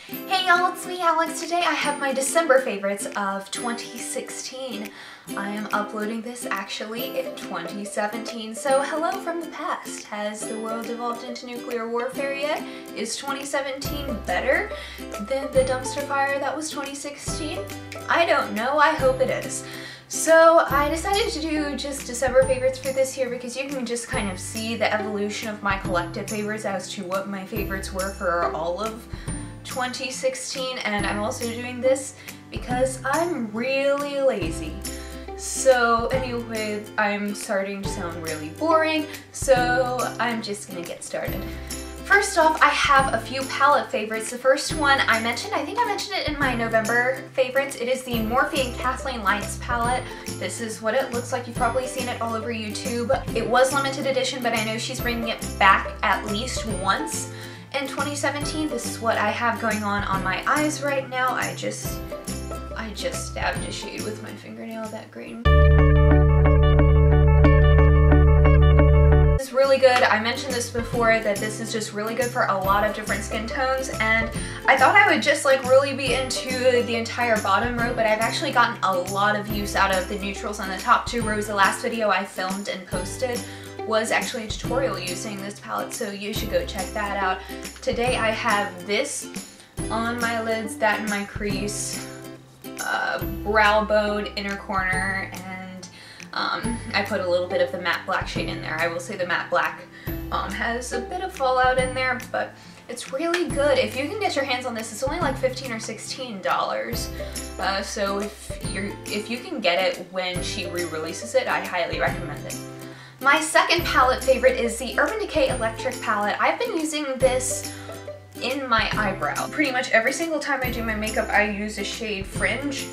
Hey y'all, it's me Alex. Today I have my December favorites of 2016. I am uploading this actually in 2017, so hello from the past. Has the world evolved into nuclear warfare yet? Is 2017 better than the dumpster fire that was 2016? I don't know, I hope it is. So I decided to do just December favorites for this year because you can just kind of see the evolution of my collective favorites as to what my favorites were for all of 2016, and I'm also doing this because I'm really lazy. So anyway, I'm starting to sound really boring, so I'm just gonna get started. First off, I have a few palette favorites. The first one I think I mentioned it in my November favorites. It is the Morphe and Kathleenlights palette. This is what it looks like. You've probably seen it all over YouTube. It was limited edition, but I know she's bringing it back at least once in 2017. This is what I have going on my eyes right now. I just stabbed a shade with my fingernail, that green. This is really good. I mentioned this before that this is just really good for a lot of different skin tones, and I thought I would just like really be into the entire bottom row, but I've actually gotten a lot of use out of the neutrals on the top two rows. The last video I filmed and posted was actually a tutorial using this palette, so you should go check that out. Today I have this on my lids, that in my crease, brow bone, inner corner, and I put a little bit of the matte black shade in there. I will say the matte black has a bit of fallout in there, but it's really good. If you can get your hands on this, it's only like $15 or $16. So if you can get it when she re-releases it, I highly recommend it. My second palette favorite is the Urban Decay Electric palette. I've been using this in my eyebrow. Pretty much every single time I do my makeup, I use a shade Fringe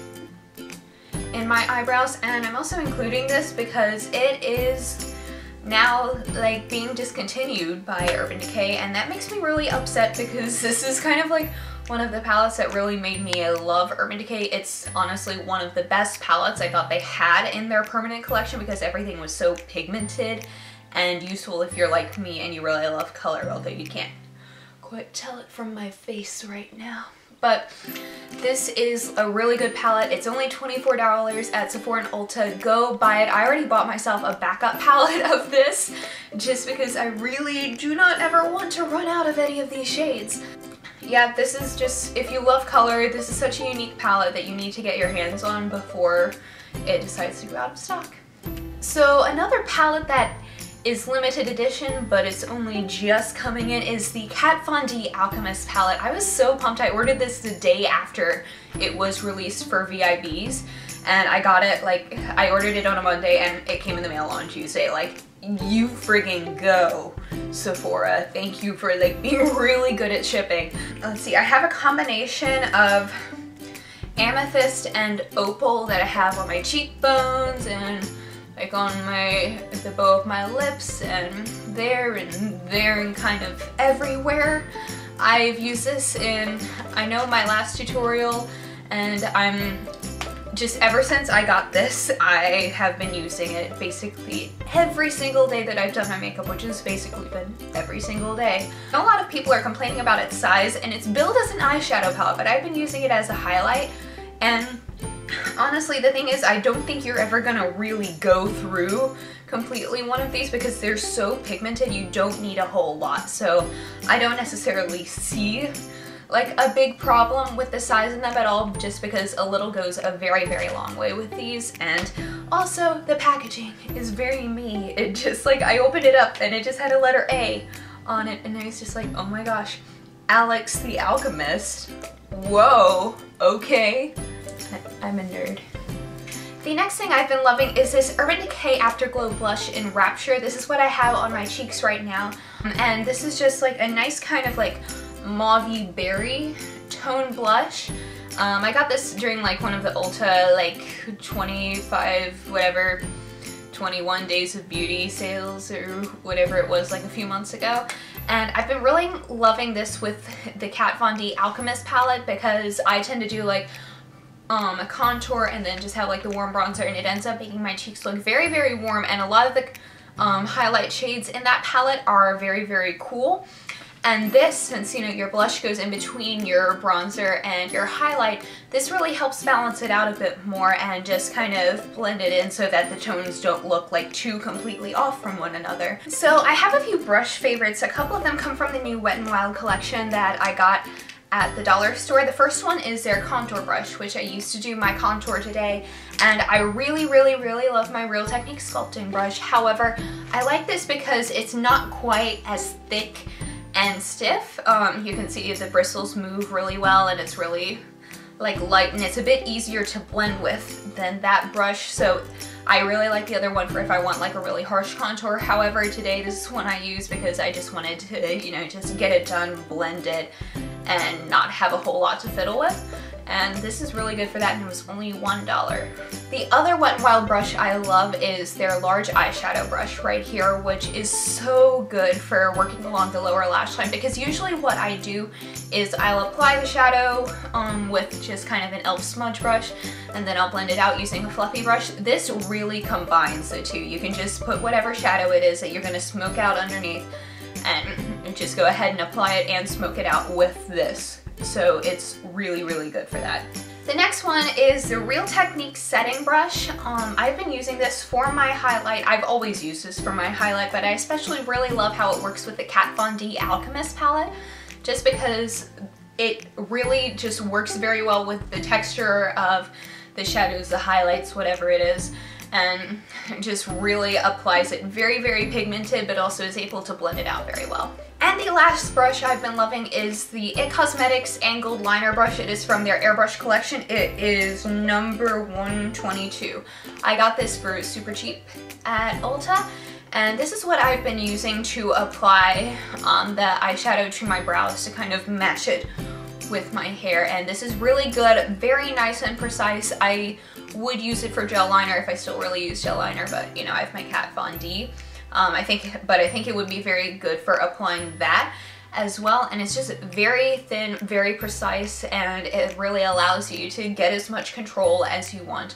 in my eyebrows, and I'm also including this because it is now like being discontinued by Urban Decay, and that makes me really upset because this is kind of like one of the palettes that really made me love Urban Decay. It's honestly one of the best palettes I thought they had in their permanent collection because everything was so pigmented and useful if you're like me and you really love color, although you can't quite tell it from my face right now. But this is a really good palette. It's only $24 at Sephora and Ulta. Go buy it. I already bought myself a backup palette of this just because I really do not ever want to run out of any of these shades. Yeah, this is just, if you love color, this is such a unique palette that you need to get your hands on before it decides to go out of stock. So another palette that is limited edition, but it's only just coming in, is the Kat Von D Alchemist Palette. I was so pumped. I ordered this the day after it was released for VIBs, and I got it, like, I ordered it on a Monday and it came in the mail on Tuesday. Like, you friggin' go, Sephora. Thank you for like being really good at shipping. Let's see, I have a combination of amethyst and opal that I have on my cheekbones and like on the bow of my lips and there and kind of everywhere. I've used this in, I know, my last tutorial, and just ever since I got this, I have been using it basically every single day that I've done my makeup, which has basically been every single day. I know a lot of people are complaining about its size, and it's billed as an eyeshadow palette, but I've been using it as a highlight, and honestly, the thing is, I don't think you're ever gonna really go through completely one of these because they're so pigmented, you don't need a whole lot. So I don't necessarily see like a big problem with the size in them at all, just because a little goes a very, very long way with these. And also the packaging is very me. It just like, I opened it up and it just had a letter A on it, and I was just like, oh my gosh, Alex the Alchemist. Whoa, okay. I'm a nerd. The next thing I've been loving is this Urban Decay Afterglow blush in Rapture. This is what I have on my cheeks right now, and this is just like a nice kind of like mauve-y berry tone blush. I got this during like one of the Ulta like 21 days of beauty sales or whatever it was, like a few months ago. And I've been really loving this with the Kat Von D Alchemist palette because I tend to do like a contour and then just have like the warm bronzer, and it ends up making my cheeks look very, very warm, and a lot of the highlight shades in that palette are very, very cool. And this, since you know your blush goes in between your bronzer and your highlight, this really helps balance it out a bit more and just kind of blend it in so that the tones don't look like too completely off from one another. So I have a few brush favorites. A couple of them come from the new Wet n Wild collection that I got at the dollar store. The first one is their contour brush, which I used to do my contour today, and I really love my Real Technique sculpting brush. However, I like this because it's not quite as thick and stiff. You can see the bristles move really well, and it's really like light, and it's a bit easier to blend with than that brush. So I really like the other one for if I want like a really harsh contour. However, today this is one I use because I just wanted to, you know, just get it done, blend it, and not have a whole lot to fiddle with. And this is really good for that, and it was only $1. The other Wet n Wild brush I love is their large eyeshadow brush right here, which is so good for working along the lower lash line, because usually what I do is I'll apply the shadow with just kind of an e.l.f. smudge brush, and then I'll blend it out using a fluffy brush. This really combines the two. You can just put whatever shadow it is that you're going to smoke out underneath, and just go ahead and apply it and smoke it out with this. So it's really good for that. The next one is the Real Technique setting brush. I've been using this for my highlight. I've always used this for my highlight, but I especially really love how it works with the Kat Von D Alchemist Palette, just because it really just works very well with the texture of the shadows, the highlights, whatever it is, and just really applies it very pigmented, but also is able to blend it out very well. And the last brush I've been loving is the It Cosmetics Angled Liner Brush. It is from their Airbrush collection. It is number 122. I got this for super cheap at Ulta, and this is what I've been using to apply the eyeshadow to my brows to kind of match it with my hair. And this is really good, very nice and precise. I would use it for gel liner if I still really use gel liner, but you know, I have my Kat Von D. I think it would be very good for applying that as well, and it's just very thin, very precise, and it really allows you to get as much control as you want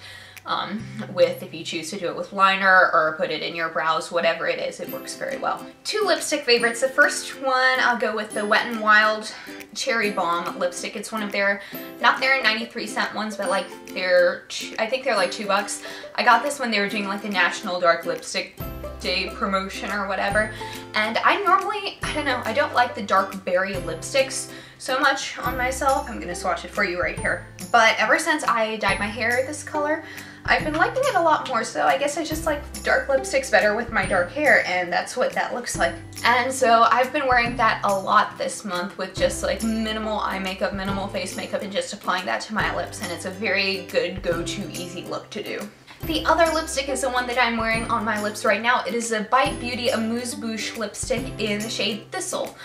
with, if you choose to do it with liner or put it in your brows, whatever it is, it works very well. Two lipstick favorites. The first one, I'll go with the Wet n Wild Cherry Bomb lipstick. It's one of their, not their 93-cent ones, but like I think they're like $2. I got this when they were doing like the National Dark Lipstick Day promotion or whatever, and I don't know, I don't like the dark berry lipsticks so much on myself. I'm gonna swatch it for you right here. But ever since I dyed my hair this color, I've been liking it a lot more, so I guess I just like dark lipsticks better with my dark hair, and that's what that looks like. And so I've been wearing that a lot this month with just like minimal eye makeup, minimal face makeup, and just applying that to my lips, and it's a very good go-to easy look to do. The other lipstick is the one that I'm wearing on my lips right now. It is a Bite Beauty Amuse Bouche lipstick in the shade Thistle.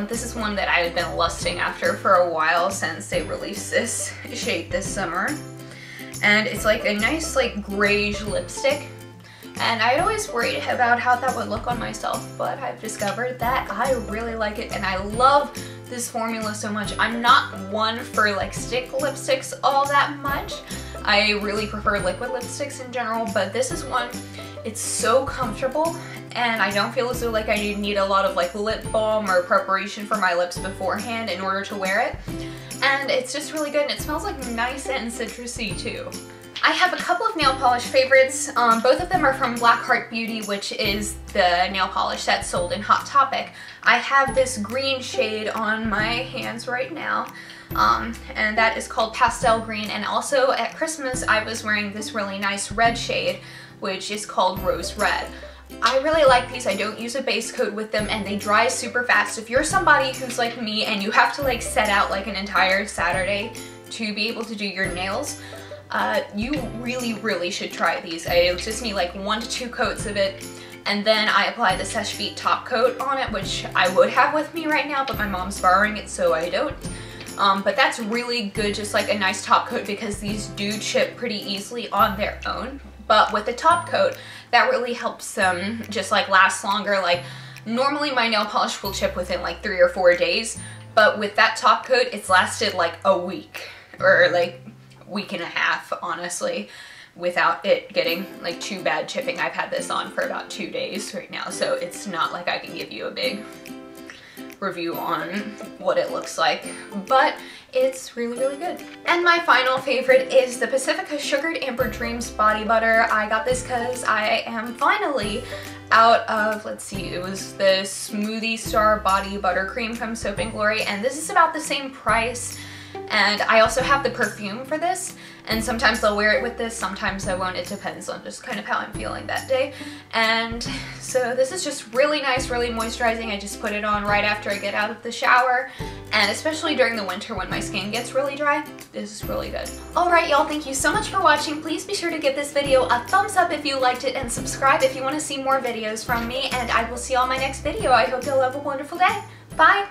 This is one that I have been lusting after for a while since they released this shade this summer. And it's like a nice like grayish lipstick. And I always worried about how that would look on myself, but I've discovered that I really like it, and I love this formula so much. I'm not one for like stick lipsticks all that much. I really prefer liquid lipsticks in general, but this is one, it's so comfortable, and I don't feel as though like I need a lot of like lip balm or preparation for my lips beforehand in order to wear it. And it's just really good, and it smells like nice and citrusy too. I have a couple of nail polish favorites. Both of them are from Black Heart Beauty, which is the nail polish that's sold in Hot Topic. I have this green shade on my hands right now, and that is called Pastel Green. And also at Christmas, I was wearing this really nice red shade, which is called Rose Red. I really like these. I don't use a base coat with them, and they dry super fast. If you're somebody who's like me and you have to like set out like an entire Saturday to be able to do your nails, you really should try these. It just need like 1 to 2 coats of it, and then I apply the Seche Vite top coat on it, which I would have with me right now, but my mom's borrowing it, so I don't. But that's really good, just like a nice top coat, because these do chip pretty easily on their own. But with the top coat, that really helps them just like last longer. Like normally my nail polish will chip within like 3 or 4 days, but with that top coat, it's lasted like a week, or like week and a half, honestly, without it getting like too bad chipping. I've had this on for about 2 days right now, so it's not like I can give you a big review on what it looks like, but it's really, really good. And my final favorite is the Pacifica Sugared Amber Dreams Body Butter. I got this because I am finally out of, let's see, it was the Smoothie Star Body Buttercream from Soap & Glory, and this is about the same price. And I also have the perfume for this, and sometimes I'll wear it with this, sometimes I won't. It depends on just kind of how I'm feeling that day. And so this is just really nice, really moisturizing. I just put it on right after I get out of the shower, and especially during the winter when my skin gets really dry, this is really good. Alright y'all, thank you so much for watching. Please be sure to give this video a thumbs up if you liked it, and subscribe if you want to see more videos from me, and I will see you on my next video. I hope you'll have a wonderful day. Bye!